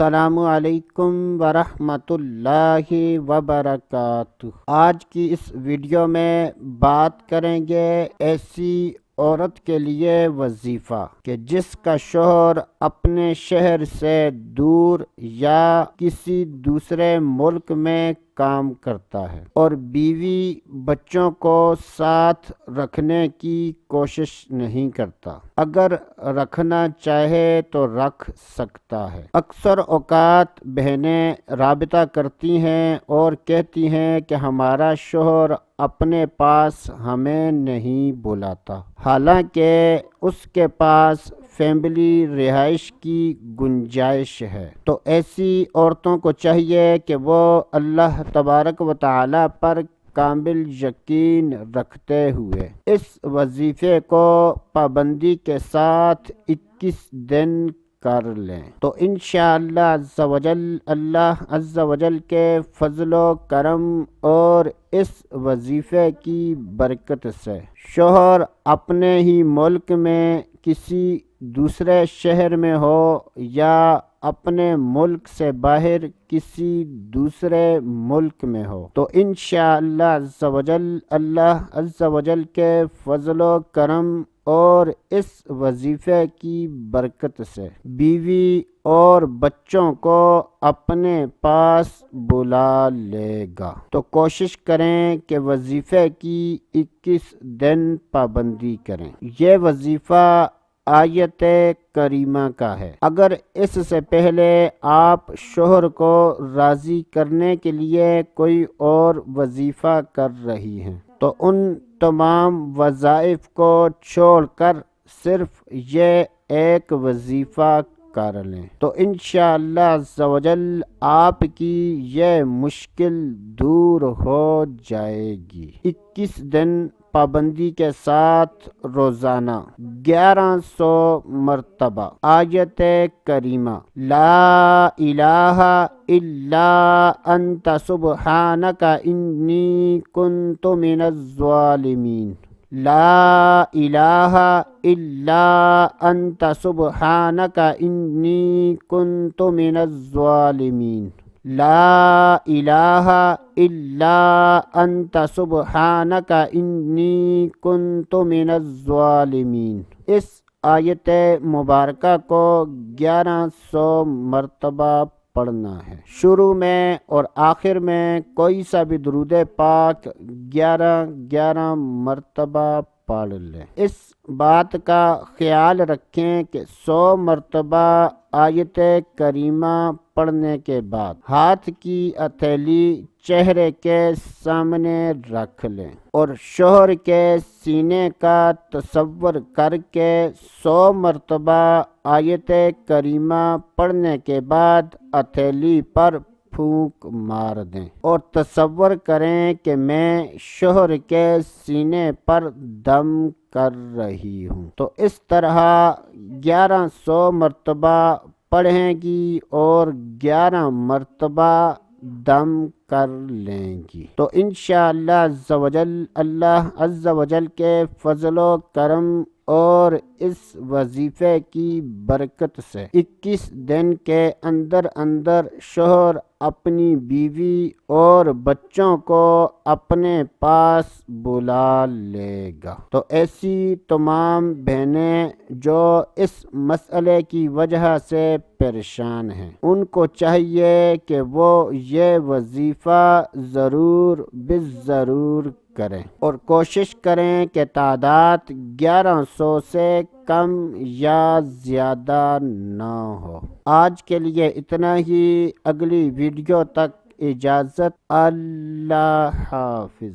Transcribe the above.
السلام علیکم ورحمۃ اللہ وبرکاتہ۔ آج کی اس ویڈیو میں بات کریں گے ایسی عورت کے لیے وظیفہ کہ جس کا شوہر اپنے شہر سے دور یا کسی دوسرے ملک میں کام کرتا ہے اور بیوی بچوں کو ساتھ رکھنے کی کوشش نہیں کرتا، اگر رکھنا چاہے تو رکھ سکتا ہے۔ اکثر اوقات بہنیں رابطہ کرتی ہیں اور کہتی ہیں کہ ہمارا شوہر اپنے پاس ہمیں نہیں بلاتا، حالانکہ اس کے پاس فیملی رہائش کی گنجائش ہے۔ تو ایسی عورتوں کو چاہیے کہ وہ اللہ تبارک و تعالی پر کامل یقین رکھتے ہوئے اس وظیفے کو پابندی کے ساتھ 21 دن کر لیں، تو انشاءاللہ اللہ عز و جل کے فضل و کرم اور اس وظیفے کی برکت سے شوہر اپنے ہی ملک میں کسی دوسرے شہر میں ہو یا اپنے ملک سے باہر کسی دوسرے ملک میں ہو، تو انشاءاللہ اللہ عز و جل کے فضل و کرم اور اس وظیفے کی برکت سے بیوی اور بچوں کو اپنے پاس بلا لے گا۔ تو کوشش کریں کہ وظیفے کی 21 دن پابندی کریں۔ یہ وظیفہ آیت کریمہ کا ہے۔ اگر اس سے پہلے آپ شوہر کو راضی کرنے کے لیے کوئی اور وظیفہ کر رہی ہیں تو ان تمام وظائف کو چھوڑ کر صرف یہ ایک وظیفہ کر لیں، تو انشاءاللہ عز و جل آپ کی یہ مشکل دور ہو جائے گی۔ 21 دن پابندی کے ساتھ روزانہ 1100 مرتبہ آیت کریمہ لا الہ الا انت سبحانک انی کنت من الظالمین، لا الہ الا انت سبحانک انی کنت من الظالمین، لا الہ الا انت سبحانک انی کنت من الظالمین۔ اس آیت مبارکہ کو 1100 مرتبہ پڑھنا ہے۔ شروع میں اور آخر میں کوئی سا بھی درود پاک 11 مرتبہ پڑھ لیں۔ اس بات کا خیال رکھیں کہ 100 مرتبہ آیت کریمہ پڑھنے کے بعد ہاتھ کی ہتھیلی چہرے کے سامنے رکھ لیں اور شوہر کے سینے کا تصور کر کے 100 مرتبہ آیت کریمہ پڑھنے کے بعد ہتھیلی پر پھونک مار دیں اور تصور کریں کہ میں شوہر کے سینے پر دم کر رہی ہوں۔ تو اس طرح 1100 مرتبہ پڑھیں گی اور 11 مرتبہ دم کر لیں گی، تو انشاءاللہ اللہ عز و جل کے فضل و کرم اور اس وظیفے کی برکت سے 21 دن کے اندر شوہر اپنی بیوی اور بچوں کو اپنے پاس بلا لے گا۔ تو ایسی تمام بہنیں جو اس مسئلے کی وجہ سے پریشان ہیں، ان کو چاہیے کہ وہ یہ وظیفہ ضرور بالضرور کریں اور کوشش کریں کہ تعداد 1100 سے کم یا زیادہ نہ ہو۔ آج کے لیے اتنا ہی، اگلی ویڈیو تک اجازت، اللہ حافظ۔